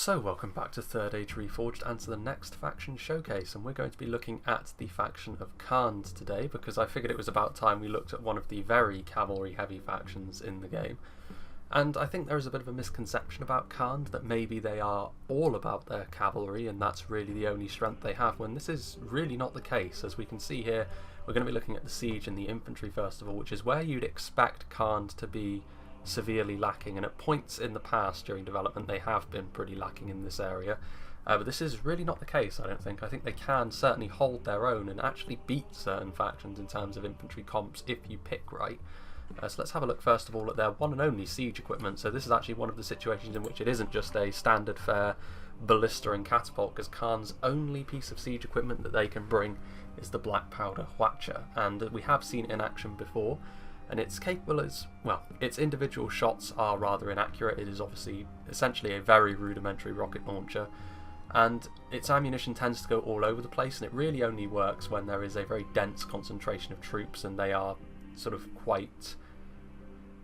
So welcome back to Third Age Reforged and to the next faction showcase, and we're going to be looking at the faction of KHAND today because I figured it was about time we looked at one of the very cavalry heavy factions in the game. And I think there is a bit of a misconception about KHAND that maybe they are all about their cavalry and that's really the only strength they have, when this is really not the case. As we can see here, we're going to be looking at the siege and the infantry first of all, which is where you'd expect KHAND to be severely lacking, and at points in the past during development they have been pretty lacking in this area, but this is really not the case. I don't think. I think they can certainly hold their own and actually beat certain factions in terms of infantry comps if you pick right. So let's have a look first of all at their one and only siege equipment. So this is actually one of the situations in which it isn't just a standard fare ballista and catapult, because KHAND's only piece of siege equipment that they can bring is the black powder Hwacha, and we have seen it in action before. And it's capable as, well, its individual shots are rather inaccurate. It is obviously essentially a very rudimentary rocket launcher, and its ammunition tends to go all over the place, and it really only works when there is a very dense concentration of troops and they are sort of quite...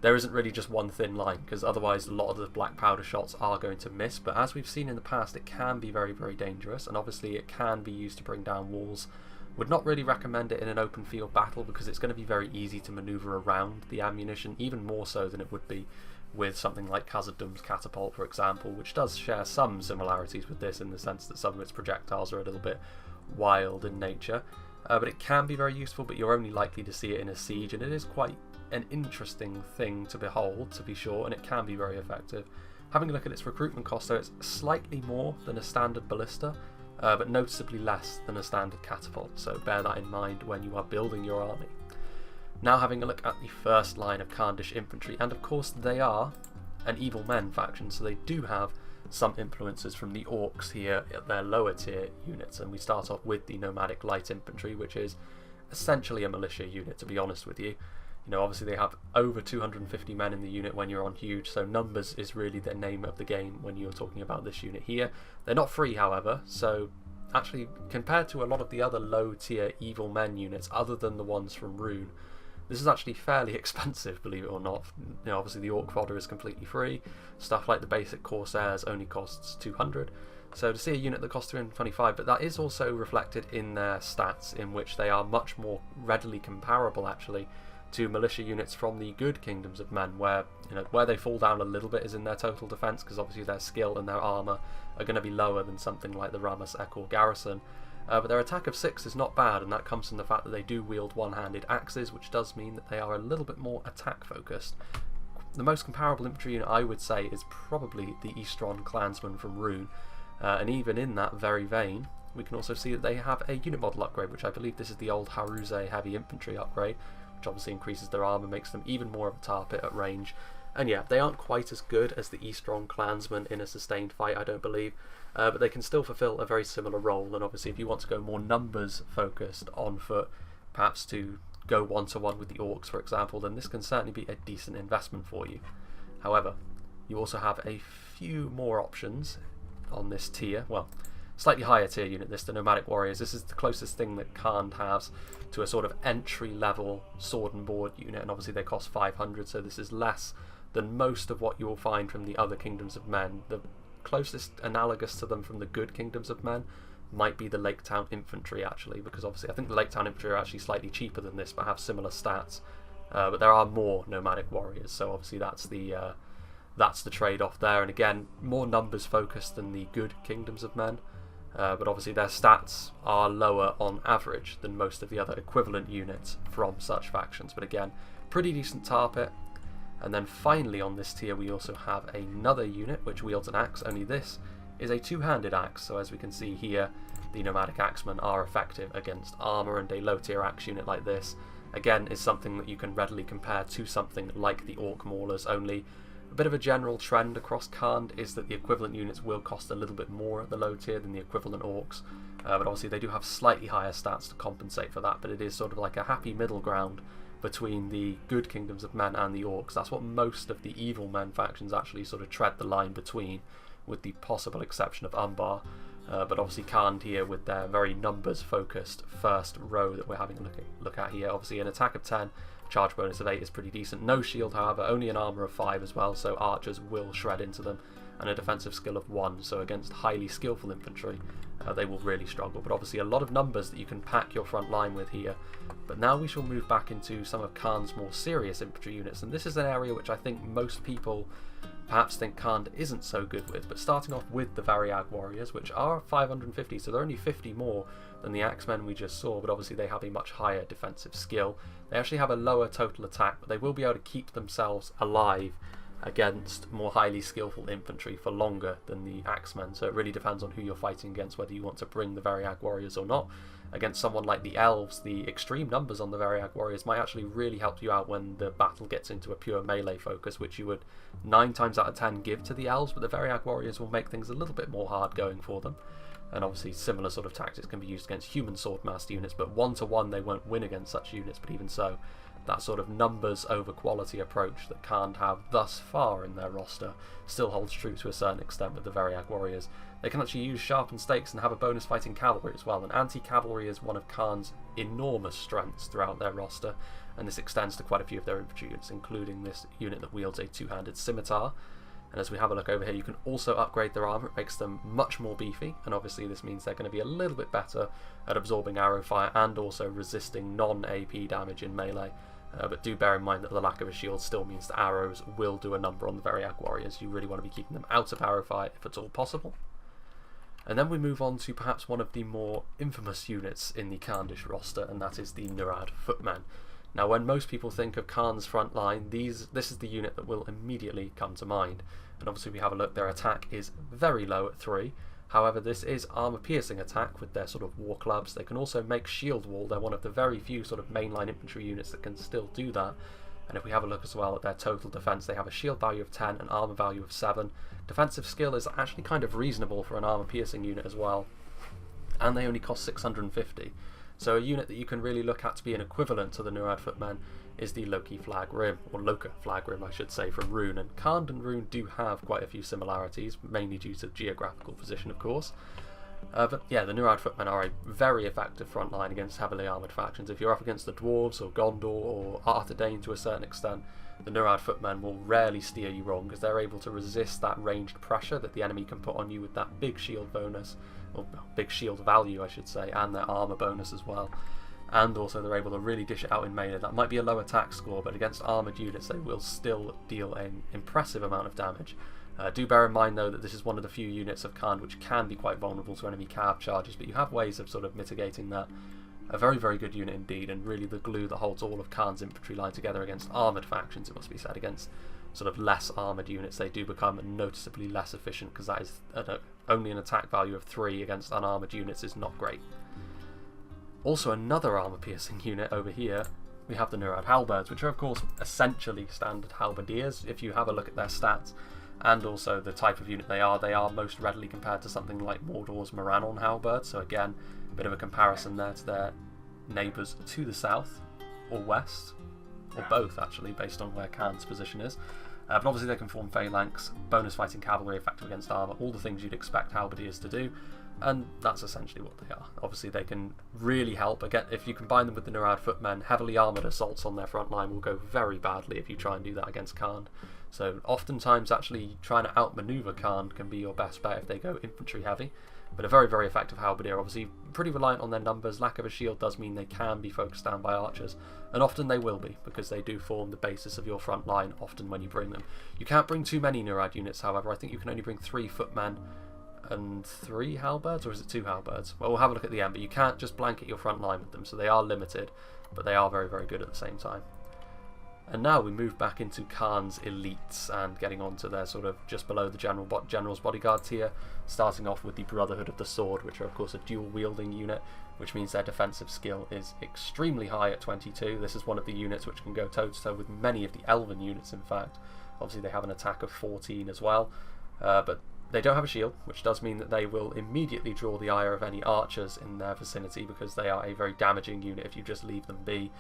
There isn't really just one thin line, because otherwise a lot of the black powder shots are going to miss, but as we've seen in the past it can be very, very dangerous, and obviously it can be used to bring down walls. Would not really recommend it in an open field battle because it's going to be very easy to maneuver around the ammunition, even more so than it would be with something like Khazad-dûm's catapult, for example, which does share some similarities with this in the sense that some of its projectiles are a little bit wild in nature. But it can be very useful, but you're only likely to see it in a siege, and it is quite an interesting thing to behold, to be sure, and it can be very effective. Having a look at its recruitment cost, so it's slightly more than a standard ballista, but noticeably less than a standard catapult, so bear that in mind when you are building your army. Now having a look at the first line of Khandish infantry, and of course they are an evil men faction, so they do have some influences from the orcs here at their lower tier units, and we start off with the nomadic light infantry, which is essentially a militia unit, to be honest with you. You know, obviously they have over 250 men in the unit when you're on huge, so numbers is really the name of the game when you're talking about this unit here. They're not free, however, so actually compared to a lot of the other low tier evil men units other than the ones from Rune, this is actually fairly expensive, believe it or not. You know, obviously the orc fodder is completely free, stuff like the basic corsairs only costs 200, so to see a unit that costs 325, but that is also reflected in their stats, in which they are much more readily comparable actually to militia units from the good kingdoms of men, where where they fall down a little bit is in their total defense, because obviously their skill and their armor are going to be lower than something like the Ramus Ekor garrison, but their attack of 6 is not bad, and that comes from the fact that they do wield one-handed axes, which does mean that they are a little bit more attack focused. The most comparable infantry unit I would say is probably the Eastron clansmen from Rune, and even in that very vein we can also see that they have a unit model upgrade, which I believe this is the old Haruze heavy infantry upgrade, which obviously increases their armor, makes them even more of a tar pit at range. And yeah, they aren't quite as good as the Eastron clansmen in a sustained fight, I don't believe, but they can still fulfill a very similar role. And obviously if you want to go more numbers focused on foot, perhaps to go one-to-one with the orcs for example, then this can certainly be a decent investment for you. However, you also have a few more options on this tier, well, slightly higher tier unit, the nomadic warriors. This is the closest thing that KHAND has to a sort of entry level sword and board unit, and obviously they cost 500, so this is less than most of what you will find from the other kingdoms of men. The closest analogous to them from the good kingdoms of men might be the Lake Town infantry actually, because obviously I think the Lake Town infantry are actually slightly cheaper than this but have similar stats, but there are more nomadic warriors, so obviously that's the trade-off there, and again more numbers focused than the good kingdoms of men. But obviously their stats are lower on average than most of the other equivalent units from such factions, but again, pretty decent tar pit. And then finally on this tier we also have another unit which wields an axe, only this is a two-handed axe, so as we can see here the nomadic axemen are effective against armour, and a low tier axe unit like this again is something that you can readily compare to something like the orc maulers, only a bit of a general trend across KHAND is that the equivalent units will cost a little bit more at the low tier than the equivalent orcs, but obviously they do have slightly higher stats to compensate for that, but it is sort of like a happy middle ground between the good kingdoms of men and the orcs. That's what most of the evil men factions actually sort of tread the line between, with the possible exception of Umbar, but obviously KHAND here with their very numbers focused first row that we're having a look at here, obviously an attack of 10, charge bonus of 8 is pretty decent. No shield, however, only an armour of 5 as well, so archers will shred into them, and a defensive skill of 1, so against highly skillful infantry they will really struggle. But obviously a lot of numbers that you can pack your front line with here. But now we shall move back into some of Khan's more serious infantry units, and this is an area which I think most people perhaps think KHAND isn't so good with. But starting off with the Variag warriors, which are 550, so they're only 50 more than the Axemen we just saw, but obviously they have a much higher defensive skill. They actually have a lower total attack, but they will be able to keep themselves alive against more highly skillful infantry for longer than the Axemen, so it really depends on who you're fighting against, whether you want to bring the Variag warriors or not. Against someone like the Elves, the extreme numbers on the Variag warriors might actually really help you out when the battle gets into a pure melee focus, which you would 9 times out of 10 give to the Elves, but the Variag warriors will make things a little bit more hard going for them. And obviously similar sort of tactics can be used against human swordmaster units, but 1-to-1 they won't win against such units. But even so, that sort of numbers over quality approach that KHAND have thus far in their roster still holds true to a certain extent with the Variag warriors. They can actually use sharpened stakes and have a bonus fighting cavalry as well, and anti-cavalry is one of KHAND's enormous strengths throughout their roster, and this extends to quite a few of their infantry units, including this unit that wields a two-handed scimitar. And as we have a look over here, you can also upgrade their armour. It makes them much more beefy, and obviously this means they're going to be a little bit better at absorbing arrow fire and also resisting non-AP damage in melee. But do bear in mind that the lack of a shield still means that arrows will do a number on the Variag warriors. You really want to be keeping them out of arrow fire if at all possible. And then we move on to perhaps one of the more infamous units in the Khandish roster, and that is the Nurad footmen. Now, when most people think of KHAND's front line, this is the unit that will immediately come to mind. And obviously we have a look, their attack is very low at 3. However, this is armour-piercing attack with their sort of war clubs. They can also make shield wall. They're one of the very few sort of mainline infantry units that can still do that. And if we have a look as well at their total defence, they have a shield value of 10, an armour value of 7. Defensive skill is actually kind of reasonable for an armour-piercing unit as well. And they only cost 650. So a unit that you can really look at to be an equivalent to the Nurad footmen is the Loki flag rim, or Loka flag rim I should say, from Rune. And KHAND and Rune do have quite a few similarities, mainly due to geographical position of course. But yeah, the Nurad footmen are a very effective front line against heavily armoured factions. If you're up against the Dwarves or Gondor or Arthedain to a certain extent, the Nurad footmen will rarely steer you wrong, because they're able to resist that ranged pressure that the enemy can put on you with that big shield bonus, or big shield value I should say, and their armour bonus as well. And also they're able to really dish it out in melee. That might be a low attack score, but against armoured units they will still deal an impressive amount of damage. Do bear in mind though that this is one of the few units of KHAND which can be quite vulnerable to enemy cav charges, but you have ways of sort of mitigating that. A very, very good unit indeed, and really the glue that holds all of KHAND's infantry line together against armoured factions, it must be said. Against sort of less armoured units they do become noticeably less efficient, because that is only an attack value of 3 against unarmoured units is not great. Also another armour-piercing unit over here, we have the Nurad halberds, which are of course essentially standard halberdiers if you have a look at their stats, and also the type of unit they are most readily compared to something like Mordor's Morannon halberd, so again, a bit of a comparison there to their neighbours to the south, or west, or both actually, based on where KHAND's position is. But obviously they can form phalanx, bonus fighting cavalry, effective against armour, all the things you'd expect halberdiers to do, and that's essentially what they are. Obviously they can really help. Again, if you combine them with the Nurad footmen, heavily armoured assaults on their front line will go very badly if you try and do that against KHAND. So oftentimes actually trying to outmaneuver KHAND can be your best bet if they go infantry heavy. But a very, very effective halberdier, obviously pretty reliant on their numbers. Lack of a shield does mean they can be focused down by archers, and often they will be, because they do form the basis of your front line often when you bring them. You can't bring too many Nurad units, however. I think you can only bring 3 footmen and 3 halberds, or is it 2 halberds? Well, we'll have a look at the end, but you can't just blanket your front line with them, so they are limited, but they are very, very good at the same time. And now we move back into KHAND's elites and getting on to their sort of just below the general's bodyguard tier, starting off with the Brotherhood of the Sword, which are of course a dual wielding unit, which means their defensive skill is extremely high at 22. This is one of the units which can go toe to toe with many of the elven units in fact. Obviously they have an attack of 14 as well, but they don't have a shield, which does mean that they will immediately draw the ire of any archers in their vicinity, because they are a very damaging unit if you just leave them be.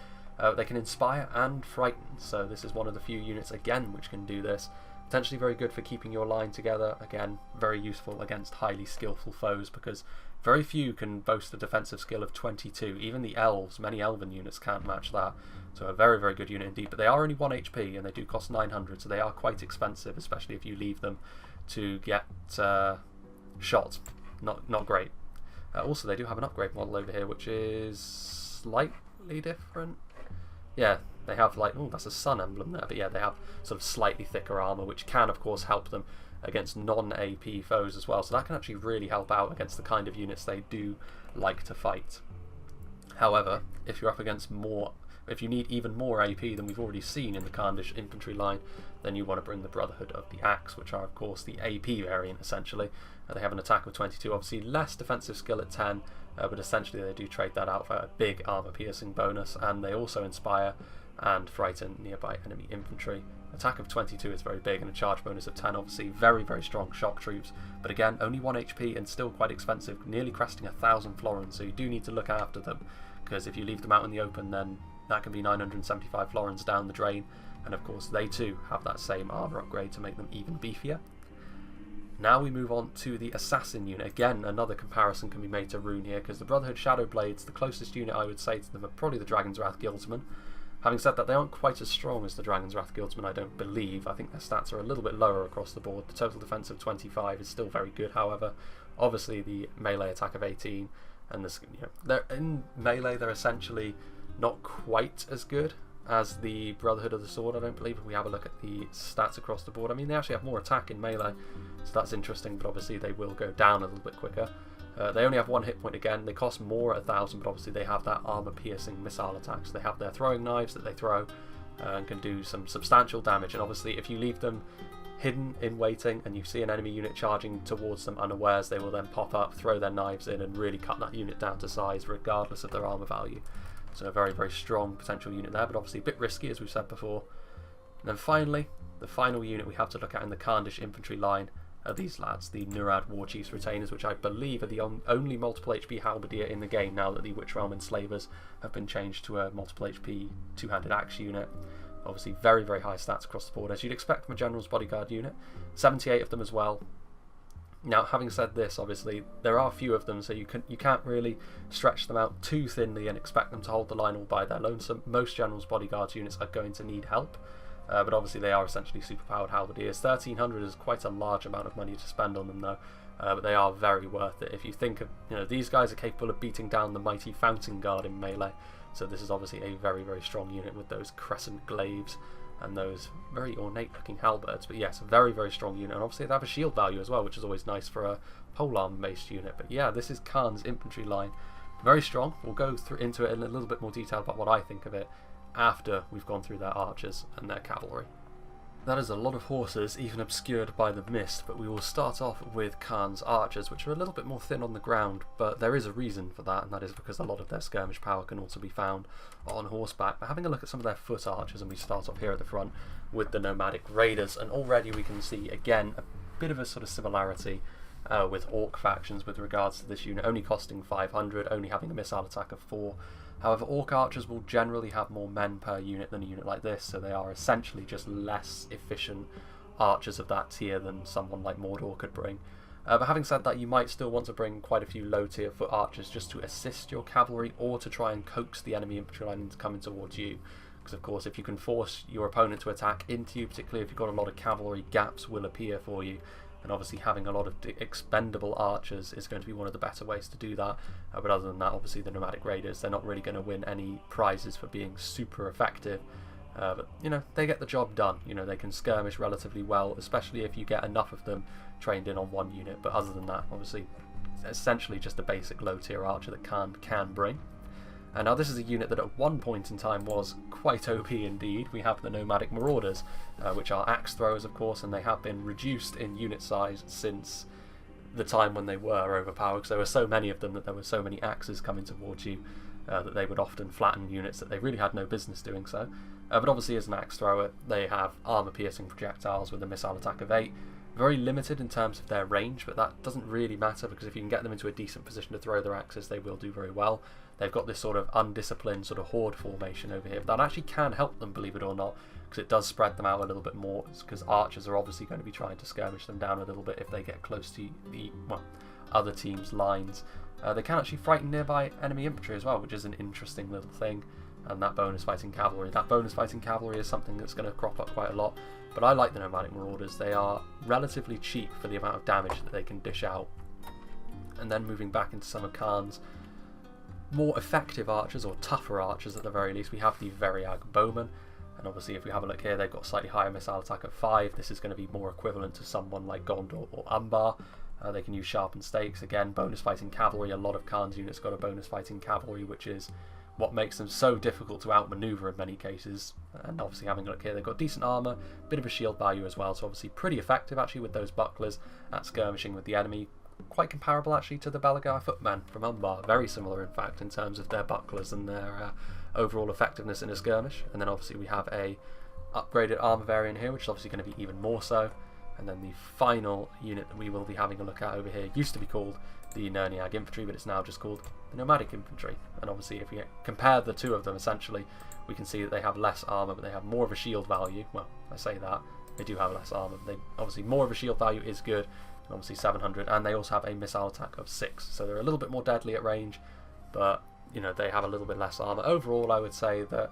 They can inspire and frighten, so this is one of the few units again which can do this. Potentially very good for keeping your line together, again very useful against highly skillful foes, because very few can boast a defensive skill of 22. Even the elves, many elven units can't match that, so a very, very good unit indeed. But they are only 1 HP and they do cost 900, so they are quite expensive, especially if you leave them to get shot. Not great. Also, they do have an upgrade model over here, which is slightly different. Yeah, they have like, oh, that's a sun emblem there, but yeah, they have sort of slightly thicker armor, which can, of course, help them against non-AP foes as well. So that can actually really help out against the kind of units they do like to fight. However, if you're up against more, if you need even more AP than we've already seen in the Khandish infantry line, then you want to bring the Brotherhood of the Axe, which are, of course, the AP variant, essentially. They have an attack of 22, obviously less defensive skill at 10, but essentially they do trade that out for a big armor-piercing bonus, and they also inspire and frighten nearby enemy infantry. Attack of 22 is very big, and a charge bonus of 10, obviously very, very strong shock troops, but again, only 1 HP and still quite expensive, nearly cresting 1,000 florins, so you do need to look after them, because if you leave them out in the open, then that can be 975 florins down the drain, and of course they too have that same armor upgrade to make them even beefier. Now we move on to the Assassin unit. Again, another comparison can be made to Rune here, because the Brotherhood Shadowblades, the closest unit I would say to them are probably the Dragon's Wrath Guildsmen. Having said that, they aren't quite as strong as the Dragon's Wrath Guildsmen, I don't believe. I think their stats are a little bit lower across the board. The total defense of 25 is still very good, however. Obviously the melee attack of 18, and this, they're in melee, they're essentially not quite as good as the Brotherhood of the Sword, I don't believe, if we have a look at the stats across the board. I mean, they actually have more attack in melee, so that's interesting, but obviously they will go down a little bit quicker. They only have 1 hit point again, they cost more at 1,000, but obviously they have that armor-piercing missile attacks. They have their throwing knives that they throw and can do some substantial damage, and obviously if you leave them hidden in waiting and you see an enemy unit charging towards them unawares, they will then pop up, throw their knives in and really cut that unit down to size regardless of their armor value. So a very, very strong potential unit there, but obviously a bit risky, as we've said before. And then finally, the final unit we have to look at in the Khandish infantry line are these lads, the Nurad War Chiefs Retainers, which I believe are the only multiple HP halberdier in the game now that the Witch Realm Enslavers have been changed to a multiple HP two-handed axe unit. Obviously very, very high stats across the board, as you'd expect from a General's Bodyguard unit. 78 of them as well. Now, having said this, obviously, there are a few of them, so you can't really stretch them out too thinly and expect them to hold the line all by their lonesome. Most General's Bodyguards units are going to need help, but obviously they are essentially superpowered halberdiers. 1,300 is quite a large amount of money to spend on them, though, but they are very worth it. If you think of, these guys are capable of beating down the mighty Fountain Guard in melee, so this is obviously a very, very strong unit with those crescent glaives and those very ornate looking halberds. But yes, a very, very strong unit, and obviously they have a shield value as well, which is always nice for a polearm based unit. But yeah, this is Khan's infantry line, very strong. We'll go into it in a little bit more detail about what I think of it after we've gone through their archers and their cavalry. That is a lot of horses, even obscured by the mist, but we will start off with Khan's archers, which are a little bit more thin on the ground, but there is a reason for that, and that is because a lot of their skirmish power can also be found on horseback. But having a look at some of their foot archers, and we start off here at the front with the Nomadic Raiders, and already we can see, again, a bit of a sort of similarity with Orc factions with regards to this unit, only costing 500, only having a missile attack of 4. However, Orc archers will generally have more men per unit than a unit like this, so they are essentially just less efficient archers of that tier than someone like Mordor could bring. But having said that, you might still want to bring quite a few low tier foot archers just to assist your cavalry or to try and coax the enemy infantry line into coming towards you. Because of course, if you can force your opponent to attack into you, particularly if you've got a lot of cavalry, gaps will appear for you. And obviously having a lot of expendable archers is going to be one of the better ways to do that. But other than that, obviously the Nomadic Raiders, they're not really going to win any prizes for being super effective. But, they get the job done. They can skirmish relatively well, especially if you get enough of them trained in on one unit. But other than that, obviously, it's essentially just a basic low tier archer that Khan can bring. And now this is a unit that at one point in time was quite OP indeed. We have the Nomadic Marauders, which are axe throwers of course, and they have been reduced in unit size since the time when they were overpowered, because there were so many of them that there were so many axes coming towards you that they would often flatten units that they really had no business doing so. But obviously as an axe thrower, they have armor piercing projectiles with a missile attack of 8. Very limited in terms of their range, but that doesn't really matter, because if you can get them into a decent position to throw their axes, they will do very well. They've got this sort of undisciplined sort of horde formation over here, but that actually can help them, believe it or not, because it does spread them out a little bit more, because archers are obviously going to be trying to skirmish them down a little bit if they get close to the other team's lines. They can actually frighten nearby enemy infantry as well, which is an interesting little thing. And that bonus fighting cavalry is something that's going to crop up quite a lot. But I like the Nomadic Marauders. They are relatively cheap for the amount of damage that they can dish out. And then moving back into some of Khan's more effective archers, or tougher archers at the very least, we have the Veriag Bowmen. And obviously if we have a look here, they've got slightly higher missile attack at 5. This is going to be more equivalent to someone like Gondor or Umbar. They can use sharpened stakes. Again, bonus fighting cavalry. A lot of Khan's units got a bonus fighting cavalry, which is what makes them so difficult to outmaneuver in many cases. And obviously having a look here, they've got decent armour, bit of a shield value as well, so obviously pretty effective actually with those bucklers at skirmishing with the enemy. Quite comparable actually to the Balagar footmen from Umbar, very similar in fact in terms of their bucklers and their overall effectiveness in a skirmish. And then obviously we have a upgraded armour variant here, which is obviously going to be even more so. And then the final unit that we will be having a look at over here used to be called the Nerniag Infantry, but it's now just called the Nomadic Infantry. And obviously if we compare the two of them, essentially we can see that they have less armour, but they have more of a shield value. Well, I say that, they do have less armour, but they obviously more of a shield value is good, and obviously 700, and they also have a missile attack of 6, so they're a little bit more deadly at range, but you know, they have a little bit less armour. Overall I would say that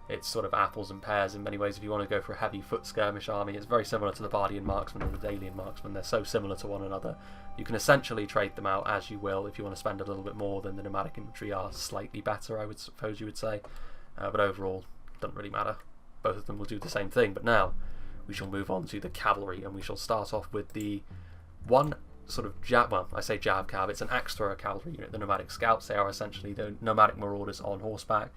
it's sort of apples and pears in many ways. If you want to go for a heavy foot skirmish army, it's very similar to the Bardian Marksman and the Dalian Marksman. They're so similar to one another. You can essentially trade them out as you will. If you want to spend a little bit more, then the Nomadic Infantry are slightly better, I would suppose you would say. But overall, doesn't really matter. Both of them will do the same thing. But now, we shall move on to the Cavalry, and we shall start off with the one sort of jab, well, I say jab cav, it's an axe thrower cavalry unit, the Nomadic Scouts. They are essentially the Nomadic Marauders on horseback.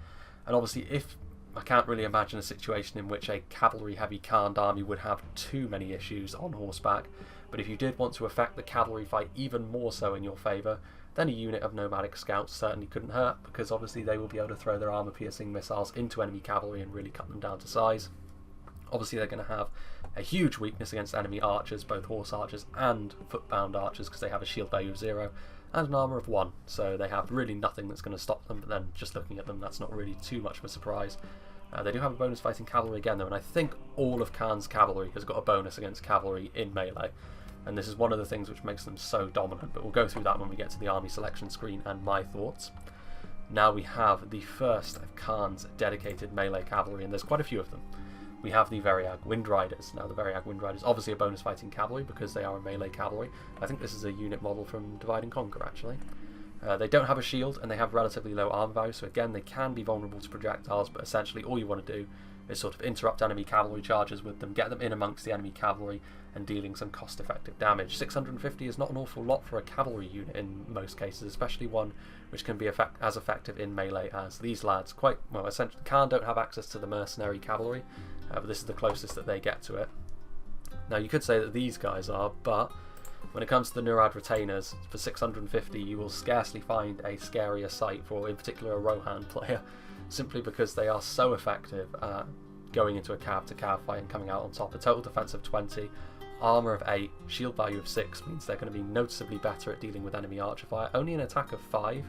And obviously, if I can't really imagine a situation in which a cavalry-heavy KHAND army would have too many issues on horseback, but if you did want to affect the cavalry fight even more so in your favour, then a unit of Nomadic Scouts certainly couldn't hurt, because obviously they will be able to throw their armour-piercing missiles into enemy cavalry and really cut them down to size. Obviously they're going to have a huge weakness against enemy archers, both horse archers and footbound archers, because they have a shield value of 0 and an armour of 1, so they have really nothing that's going to stop them. But then just looking at them, that's not really too much of a surprise. They do have a bonus fighting cavalry again though, and I think all of Khan's cavalry has got a bonus against cavalry in melee, and this is one of the things which makes them so dominant, but we'll go through that when we get to the army selection screen and my thoughts. Now we have the first of Khan's dedicated melee cavalry, and there's quite a few of them. We have the Veriag Windriders. Now the Veriag Windriders obviously a bonus fighting cavalry because they are a melee cavalry. I think this is a unit model from Divide and Conquer actually. They don't have a shield and they have relatively low armor value, so again they can be vulnerable to projectiles, but essentially all you want to do is sort of interrupt enemy cavalry charges with them, get them in amongst the enemy cavalry and dealing some cost effective damage. 650 is not an awful lot for a cavalry unit in most cases, especially one which can be as effective in melee as these lads. Quite well, essentially KHAND don't have access to the mercenary cavalry, but this is the closest that they get to it. Now you could say that these guys are, but when it comes to the Nurad retainers, for 650 you will scarcely find a scarier sight for, in particular, a Rohan player, simply because they are so effective at going into a cav to cav fight and coming out on top. A total defense of 20, armour of 8, shield value of 6 means they're going to be noticeably better at dealing with enemy archer fire. Only an attack of 5,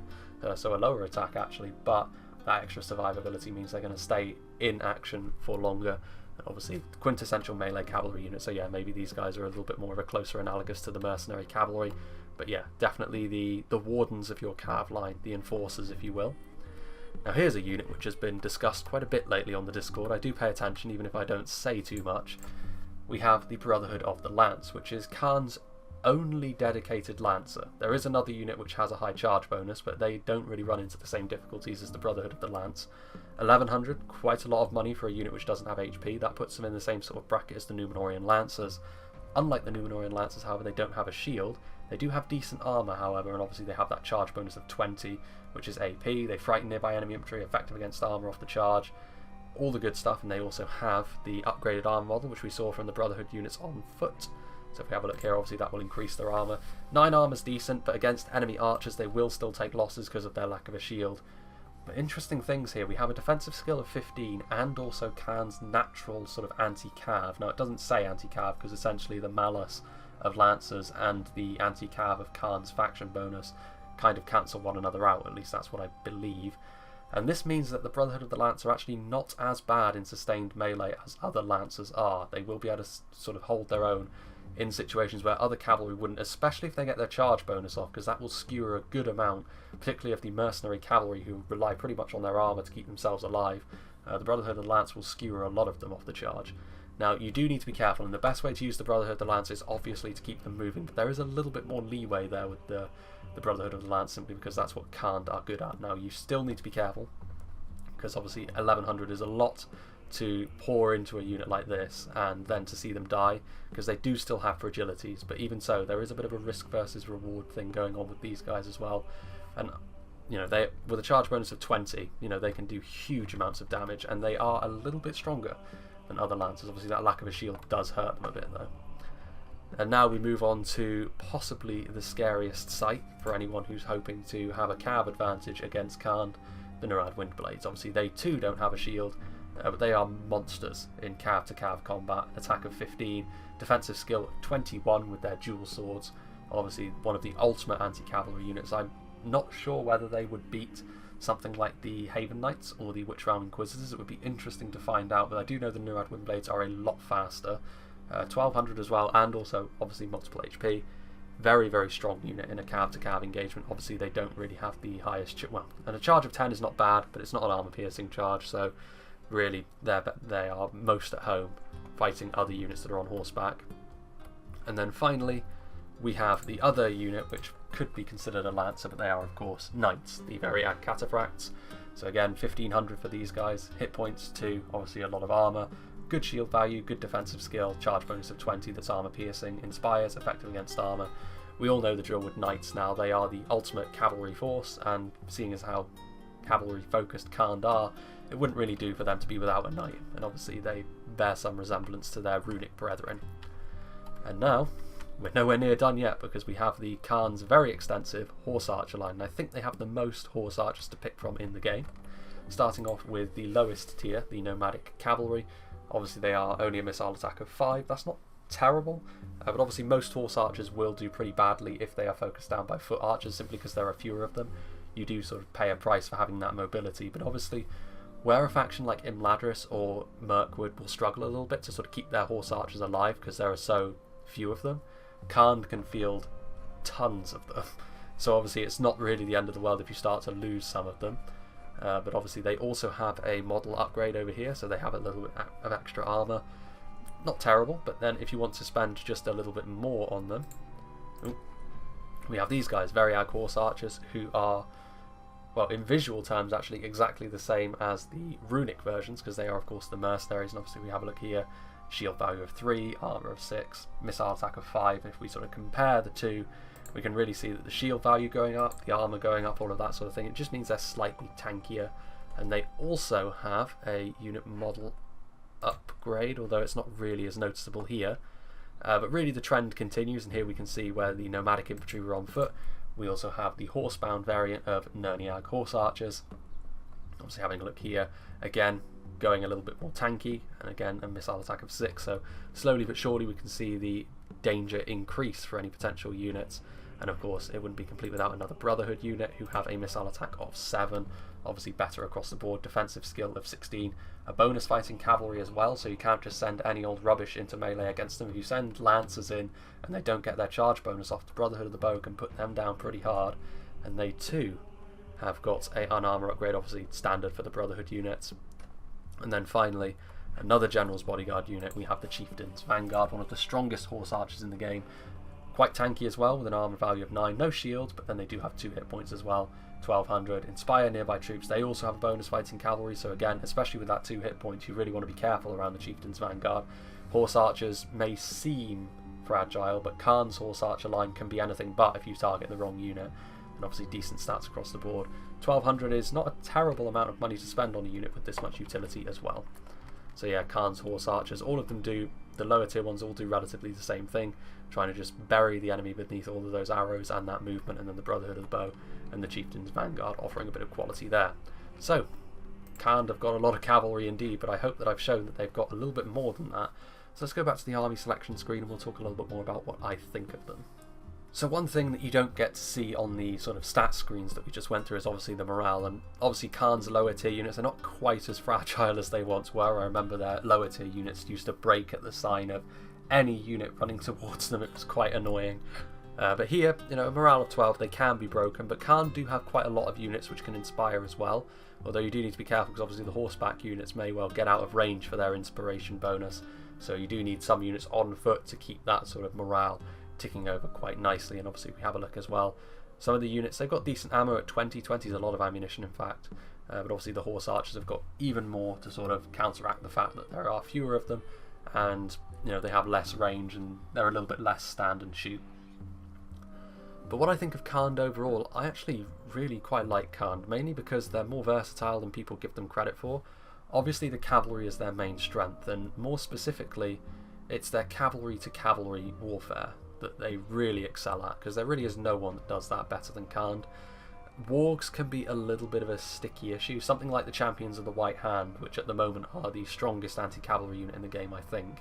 so a lower attack actually, but that extra survivability means they're going to stay in action for longer. Obviously quintessential melee cavalry unit, so yeah, maybe these guys are a little bit more of a closer analogous to the mercenary cavalry, but yeah, definitely the wardens of your cav line, the enforcers if you will. Now here's a unit which has been discussed quite a bit lately on the Discord. I do pay attention even if I don't say too much. We have the Brotherhood of the Lance, which is KHAND's only dedicated Lancer. There is another unit which has a high charge bonus, but they don't really run into the same difficulties as the Brotherhood of the Lance. 1100, quite a lot of money for a unit which doesn't have HP. That puts them in the same sort of bracket as the Númenórean Lancers. Unlike the Númenórean Lancers, however, they don't have a shield. They do have decent armour, however, and obviously they have that charge bonus of 20, which is AP. They frighten nearby enemy infantry, effective against armour off the charge. All the good stuff, and they also have the upgraded armour model, which we saw from the Brotherhood units on foot. So if we have a look here, obviously that will increase their armour. 9 armour's decent, but against enemy archers they will still take losses because of their lack of a shield. But interesting things here, we have a defensive skill of 15 and also KHAND's natural sort of anti-cav. Now it doesn't say anti-cav because essentially the malus of Lancers and the anti-cav of KHAND's faction bonus kind of cancel one another out, at least that's what I believe. And this means that the Brotherhood of the Lance are actually not as bad in sustained melee as other Lancers are. They will be able to sort of hold their own in situations where other cavalry wouldn't, especially if they get their charge bonus off, because that will skewer a good amount, particularly of the mercenary cavalry who rely pretty much on their armour to keep themselves alive. The Brotherhood of the Lance will skewer a lot of them off the charge. Now, you do need to be careful, and the best way to use the Brotherhood of the Lance is obviously to keep them moving, but there is a little bit more leeway there with the Brotherhood of the Lance, simply because that's what KHAND are good at. Now, you still need to be careful, because obviously 1100 is a lot to pour into a unit like this, and then to see them die, because they do still have fragilities, but even so, there is a bit of a risk versus reward thing going on with these guys as well. And you know, they, with a charge bonus of 20, you know, they can do huge amounts of damage, and they are a little bit stronger than other lancers. Obviously that lack of a shield does hurt them a bit though. And now we move on to possibly the scariest sight for anyone who's hoping to have a cav advantage against KHAND, the Narad Windblades. Obviously they too don't have a shield, but they are monsters in cav to cav combat. Attack of 15, defensive skill of 21 with their dual swords. Obviously one of the ultimate anti-cavalry units. I'm not sure whether they would beat something like the Haven Knights or the Witch Realm Inquisitors. It would be interesting to find out, but I do know the Narad Windblades are a lot faster. 1200 as well, and also obviously multiple HP. Very, very strong unit in a cav-to-cav engagement. Obviously they don't really have the highest... well, and a charge of 10 is not bad, but it's not an armor-piercing charge, so really they are most at home fighting other units that are on horseback. And then finally we have the other unit, which could be considered a lancer, but they are of course knights, the Variag Cataphracts. So again, 1500 for these guys, hit points 2, obviously a lot of armor, good shield value, good defensive skill, charge bonus of 20 that's armor piercing, inspires, effective against armor. We all know the drill with knights now. They are the ultimate cavalry force, and seeing as how cavalry focused KHAND are, it wouldn't really do for them to be without a knight, and obviously they bear some resemblance to their runic brethren. And now we're nowhere near done yet, because we have the KHAND's very extensive horse archer line, and I think they have the most horse archers to pick from in the game. Starting off with the lowest tier, the nomadic cavalry. Obviously they are only a missile attack of 5, that's not terrible, but obviously most horse archers will do pretty badly if they are focused down by foot archers, simply because there are fewer of them. You do sort of pay a price for having that mobility, but obviously where a faction like Imladris or Mirkwood will struggle a little bit to sort of keep their horse archers alive because there are so few of them, KHAND can field tons of them. So obviously it's not really the end of the world if you start to lose some of them. But obviously they also have a model upgrade over here, so they have a little bit of extra armor. Not terrible, but then if you want to spend just a little bit more on them, we have these guys, Variag Horse Archers, who are, well, in visual terms actually exactly the same as the runic versions, because they are of course the mercenaries, and obviously we have a look here, shield value of 3, armor of 6, missile attack of 5. If we sort of compare the two, we can really see that the shield value going up, the armor going up, all of that sort of thing. It just means they're slightly tankier, and they also have a unit model upgrade, although it's not really as noticeable here. But really the trend continues, and here we can see where the nomadic infantry were on foot. We also have the horsebound variant of Nerniag Horse Archers. Obviously having a look here, again going a little bit more tanky, and again a missile attack of 6, so slowly but surely we can see the danger increase for any potential units. And of course it wouldn't be complete without another Brotherhood unit who have a missile attack of 7, obviously better across the board, defensive skill of 16, a bonus fighting cavalry as well, so you can't just send any old rubbish into melee against them. If you send lancers in and they don't get their charge bonus off, the Brotherhood of the Bow can put them down pretty hard. And they too have got an armor upgrade, obviously standard for the Brotherhood units. And then finally another General's Bodyguard unit, we have the Chieftain's Vanguard, one of the strongest horse archers in the game. Quite tanky as well, with an armor value of 9, no shield, but then they do have 2 hit points as well, 1200. Inspire nearby troops, they also have a bonus fighting cavalry, so again, especially with that 2 hit points, you really want to be careful around the Chieftain's Vanguard. Horse archers may seem fragile, but KHAND's horse archer line can be anything but if you target the wrong unit, and obviously decent stats across the board. 1200 is not a terrible amount of money to spend on a unit with this much utility as well. So yeah, KHAND's horse archers, all of them do, the lower tier ones all do relatively the same thing, trying to just bury the enemy beneath all of those arrows and that movement, and then the Brotherhood of the Bow and the Chieftain's Vanguard offering a bit of quality there. So KHAND have got a lot of cavalry indeed, but I hope that I've shown that they've got a little bit more than that. So let's go back to the army selection screen and we'll talk a little bit more about what I think of them. So one thing that you don't get to see on the sort of stat screens that we just went through is obviously the morale, and obviously KHAND's lower tier units are not quite as fragile as they once were. I remember their lower tier units used to break at the sign of any unit running towards them. It was quite annoying. But here, you know, a morale of 12, they can be broken, but KHAND do have quite a lot of units which can inspire as well, although you do need to be careful because obviously the horseback units may well get out of range for their inspiration bonus. So you do need some units on foot to keep that sort of morale ticking over quite nicely. And obviously we have a look as well. Some of the units, they've got decent ammo at 20. 20 is a lot of ammunition, in fact. But obviously the horse archers have got even more to sort of counteract the fact that there are fewer of them, and they have less range and they're a little bit less stand and shoot. But what I think of KHAND overall, I actually really quite like KHAND, mainly because they're more versatile than people give them credit for. Obviously the cavalry is their main strength, and more specifically it's their cavalry to cavalry warfare that they really excel at, because there really is no one that does that better than KHAND. Wargs can be a little bit of a sticky issue. Something like the Champions of the White Hand, which at the moment are the strongest anti-cavalry unit in the game, I think,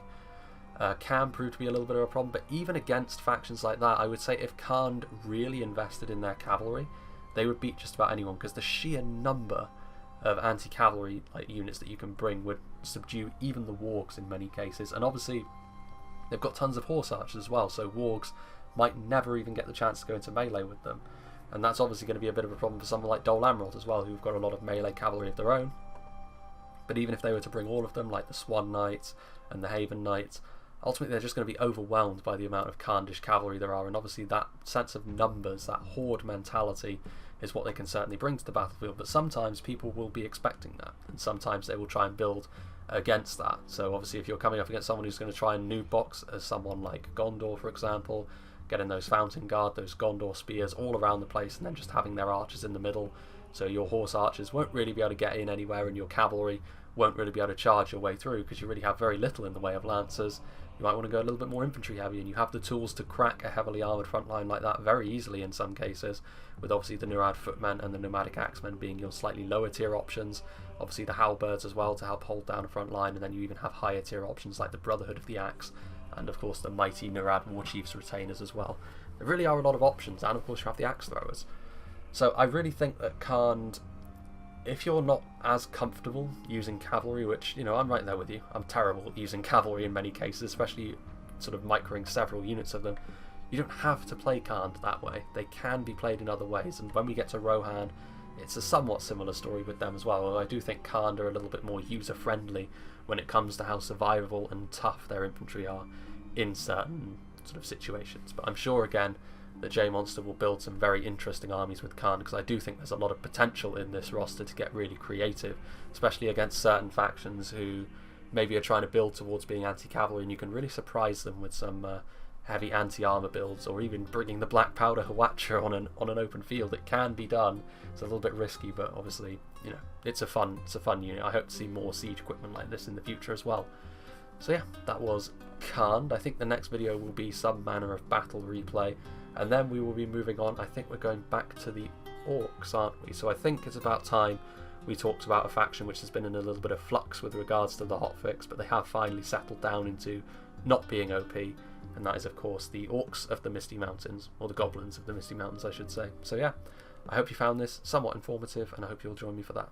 can prove to be a little bit of a problem. But even against factions like that, I would say if KHAND really invested in their cavalry, they would beat just about anyone, because the sheer number of anti-cavalry units that you can bring would subdue even the wargs in many cases. And obviously they've got tons of horse archers as well, so wargs might never even get the chance to go into melee with them. And that's obviously going to be a bit of a problem for someone like Dole Amrod as well, who've got a lot of melee cavalry of their own. But even if they were to bring all of them, like the Swan Knights and the Haven Knights, ultimately they're just going to be overwhelmed by the amount of Khandish cavalry there are. And obviously that sense of numbers, that horde mentality, is what they can certainly bring to the battlefield. But sometimes people will be expecting that, and sometimes they will try and build against that. So obviously if you're coming up against someone who's going to try and noob box, as someone like Gondor for example, getting those Fountain Guard, those Gondor spears all around the place, and then just having their archers in the middle, so your horse archers won't really be able to get in anywhere, and your cavalry won't really be able to charge your way through, because you really have very little in the way of lancers. You might want to go a little bit more infantry heavy, and you have the tools to crack a heavily armoured front line like that very easily in some cases, with obviously the Nurad footmen and the nomadic axemen being your slightly lower tier options, obviously the halberds as well to help hold down a front line, and then you even have higher tier options like the Brotherhood of the Axe, and of course the mighty Nurad War Chiefs retainers as well. There really are a lot of options, and of course you have the axe throwers. So I really think that KHAND, if you're not as comfortable using cavalry, which, I'm right there with you, I'm terrible at using cavalry in many cases, especially sort of microing several units of them, you don't have to play KHAND that way. They can be played in other ways, and when we get to Rohan, it's a somewhat similar story with them as well, although I do think KHAND are a little bit more user-friendly when it comes to how survivable and tough their infantry are in certain sort of situations. But I'm sure again that J-Monster will build some very interesting armies with KHAND, because I do think there's a lot of potential in this roster to get really creative, especially against certain factions who maybe are trying to build towards being anti-cavalry, and you can really surprise them with some heavy anti-armor builds, or even bringing the Black Powder Hawatcher on an open field. It can be done. It's a little bit risky, but obviously it's a fun unit. I hope to see more siege equipment like this in the future as well. So yeah, that was KHAND. I think the next video will be some manner of battle replay, and then we will be moving on. I think we're going back to the Orcs, aren't we? So I think it's about time we talked about a faction which has been in a little bit of flux with regards to the hotfix, but they have finally settled down into not being OP, and that is of course the Orcs of the Misty Mountains, or the Goblins of the Misty Mountains I should say. So yeah, I hope you found this somewhat informative, and I hope you'll join me for that.